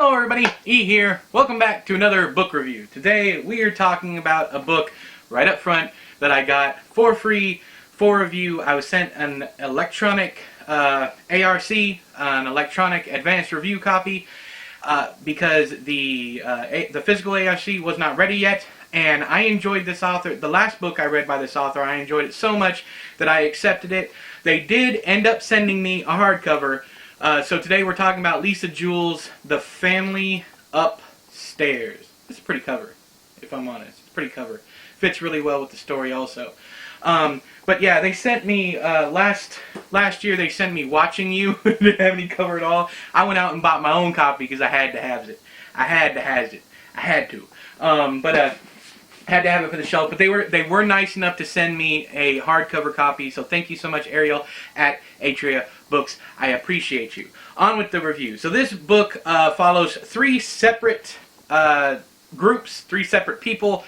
Hello everybody, E here. Welcome back to another book review. Today we are talking about a book right up front that I got for free for review. I was sent an electronic ARC, an electronic advanced review copy, because the physical ARC was not ready yet, and I enjoyed this author. The last book I read by this author, I enjoyed it so much that I accepted it. They did end up sending me a hardcover. So today we're talking about Lisa Jewell's The Family Upstairs. It's a pretty cover, if I'm honest. It's a pretty cover. Fits really well with the story also. But yeah, they sent me, last year they sent me Watching You. They didn't have any cover at all. I went out and bought my own copy because I had to have it. I had to. Had to have it for the shelf, but they were nice enough to send me a hardcover copy, so thank you so much, Ariel at Atria Books. I appreciate you. On with the review. So this book follows three separate groups, three separate people,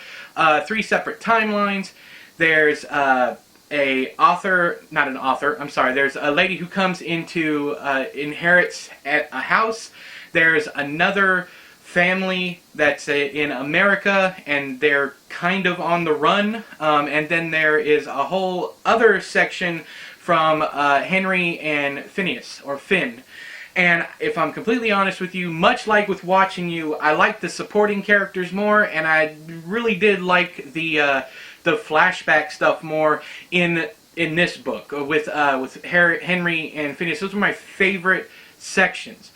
three separate timelines. There's there's a lady who comes into, inherits a house. There's another family that's in America, and they're kind of on the run, and then there is a whole other section from Henry and Phineas, or Finn. And if I'm completely honest with you, much like with Watching You, I like the supporting characters more, and I really did like the flashback stuff more in this book with Henry and Phineas. Those were my favorite sections.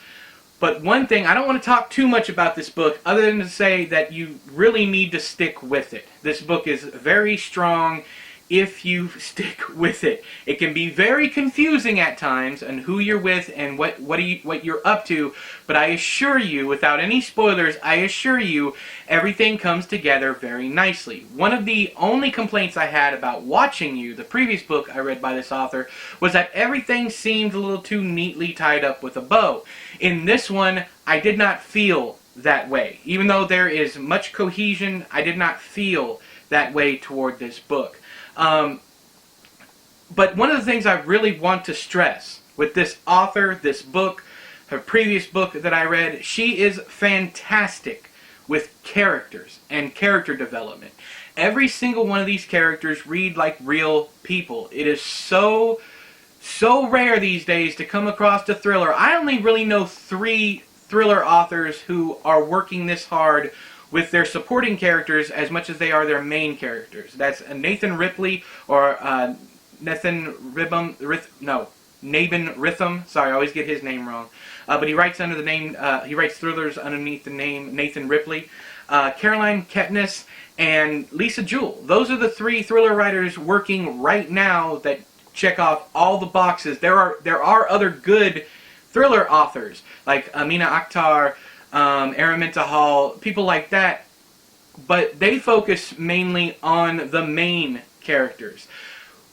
But one thing, I don't want to talk too much about this book other than to say that you really need to stick with it. This book is very strong if you stick with it. It can be very confusing at times on who you're with and what you're up to, but I assure you, without any spoilers, I assure you, everything comes together very nicely. One of the only complaints I had about Watching You, the previous book I read by this author, was that everything seemed a little too neatly tied up with a bow. In this one, I did not feel that way. Even though there is much cohesion, I did not feel that way toward this book. But one of the things I really want to stress with this author, this book, her previous book that I read, she is fantastic with characters and character development. Every single one of these characters read like real people. It is so rare these days to come across a thriller. I only really know 3 thriller authors who are working this hard with their supporting characters as much as they are their main characters. That's Nathan Ripley, or Nabin Ritham. Sorry, I always get his name wrong. But he writes under the name, he writes thrillers underneath the name Nathan Ripley. Caroline Kepnes and Lisa Jewell. Those are the 3 thriller writers working right now that check off all the boxes. There are other good thriller authors like Amina Akhtar, Araminta Hall, people like that, but they focus mainly on the main characters.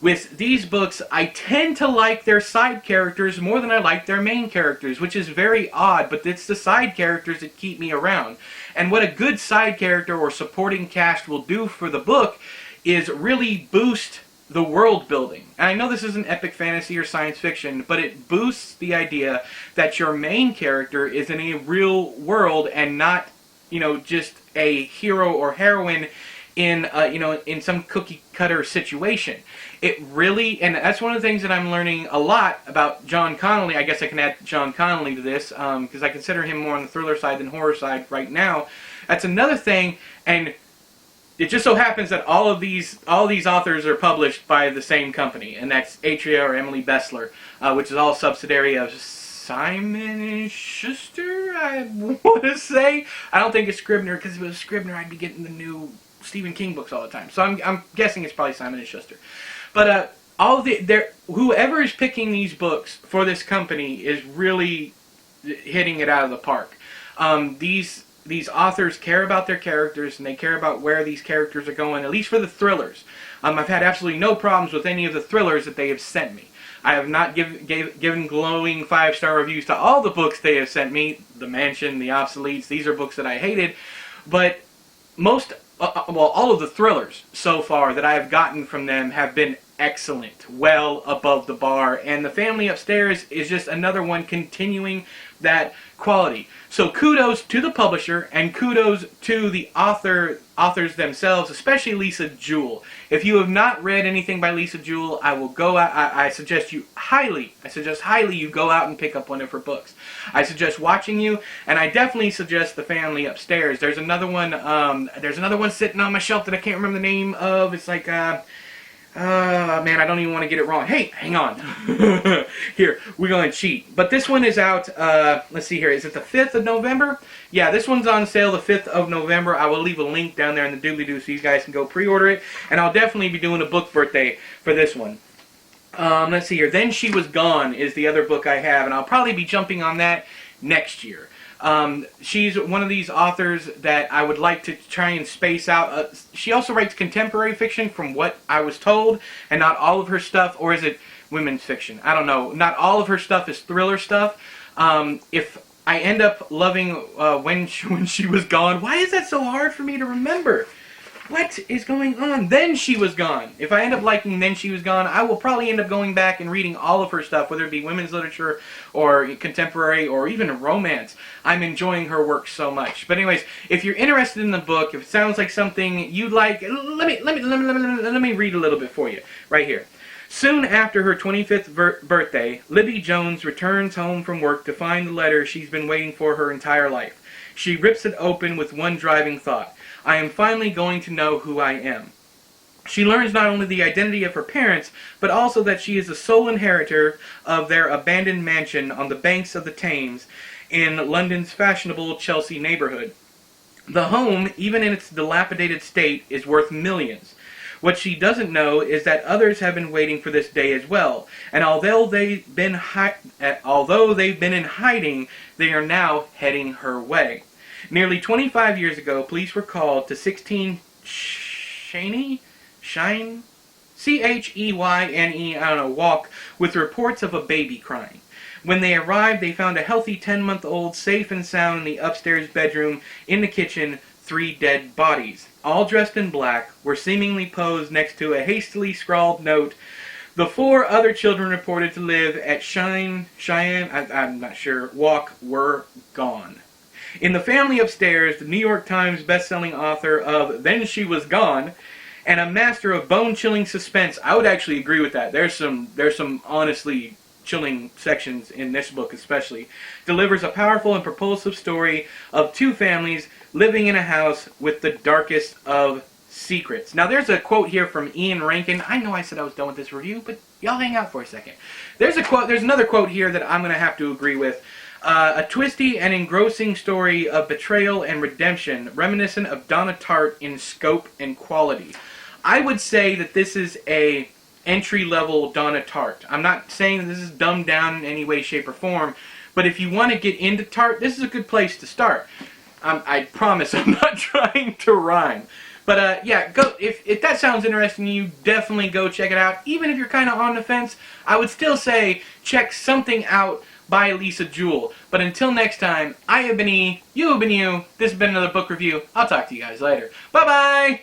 With these books, I tend to like their side characters more than I like their main characters, which is very odd, but it's the side characters that keep me around. And what a good side character or supporting cast will do for the book is really boost the world building. And I know this isn't epic fantasy or science fiction, but it boosts the idea that your main character is in a real world and not, just a hero or heroine in, in some cookie cutter situation. It really, and that's one of the things that I'm learning a lot about John Connolly. I guess I can add John Connolly to this, because I consider him more on the thriller side than horror side right now. That's another thing, and it just so happens that all these authors are published by the same company, and that's Atria or Emily Bessler, which is all subsidiary of Simon & Schuster, I want to say. I don't think it's Scribner, because if it was Scribner, I'd be getting the new Stephen King books all the time. So I'm guessing it's probably Simon & Schuster. But whoever is picking these books for this company is really hitting it out of the park. These authors care about their characters, and they care about where these characters are going, at least for the thrillers. I've had absolutely no problems with any of the thrillers that they have sent me. I have not given glowing 5-star reviews to all the books they have sent me. The Mansion, The Obsoletes, these are books that I hated. But all of the thrillers so far that I have gotten from them have been excellent, well above the bar. And The Family Upstairs is just another one continuing that quality. So kudos to the publisher and kudos to the authors themselves, especially Lisa Jewell. If you have not read anything by Lisa Jewell, I will go out. I suggest highly you go out and pick up one of her books. I suggest Watching You, and I definitely suggest The Family Upstairs. There's another one. There's another one sitting on my shelf that I can't remember the name of. It's like man, I don't even want to get it wrong. Hey, hang on. Here, we're going to cheat. But this one is out, let's see here. Is it the 5th of November? Yeah, this one's on sale the 5th of November. I will leave a link down there in the doobly-doo so you guys can go pre-order it. And I'll definitely be doing a book birthday for this one. Let's see here. Then She Was Gone is the other book I have. And I'll probably be jumping on that next year. She's one of these authors that I would like to try and space out. She also writes contemporary fiction from what I was told, and not all of her stuff, or is it women's fiction? I don't know. Not all of her stuff is thriller stuff. If I end up loving when she Was Gone, why is that so hard for me to remember? What is going on? Then She Was Gone. If I end up liking Then She Was Gone, I will probably end up going back and reading all of her stuff, whether it be women's literature or contemporary or even romance. I'm enjoying her work so much. But anyways, if you're interested in the book, if it sounds like something you'd like, let me read a little bit for you right here. Soon after her 25th birthday, Libby Jones returns home from work to find the letter she's been waiting for her entire life. She rips it open with one driving thought. I am finally going to know who I am. She learns not only the identity of her parents, but also that she is the sole inheritor of their abandoned mansion on the banks of the Thames in London's fashionable Chelsea neighborhood. The home, even in its dilapidated state, is worth millions. What she doesn't know is that others have been waiting for this day as well, and although they've been in hiding, they are now heading her way. Nearly 25 years ago, police were called to 16 Cheyne, C-H-E-Y-N-E, I don't know, walk, with reports of a baby crying. When they arrived, they found a healthy 10-month-old safe and sound in the upstairs bedroom. In the kitchen, 3 dead bodies, all dressed in black, were seemingly posed next to a hastily scrawled note. The 4 other children reported to live at Cheyenne, I'm not sure, walk, were gone. In The Family Upstairs, the New York Times best-selling author of Then She Was Gone, and a master of bone-chilling suspense, I would actually agree with that. There's some honestly chilling sections in this book especially, delivers a powerful and propulsive story of 2 families living in a house with the darkest of secrets. Now there's a quote here from Ian Rankin. I know I said I was done with this review, but y'all hang out for a second. There's another quote here that I'm going to have to agree with. A twisty and engrossing story of betrayal and redemption, reminiscent of Donna Tartt in scope and quality. I would say that this is a entry-level Donna Tartt. I'm not saying that this is dumbed down in any way, shape, or form, but if you want to get into Tartt, this is a good place to start. I promise I'm not trying to rhyme. But yeah, go if that sounds interesting to you, definitely go check it out. Even if you're kind of on the fence, I would still say check something out by Lisa Jewell. But until next time, I have been E, you have been you, this has been another book review. I'll talk to you guys later. Bye-bye!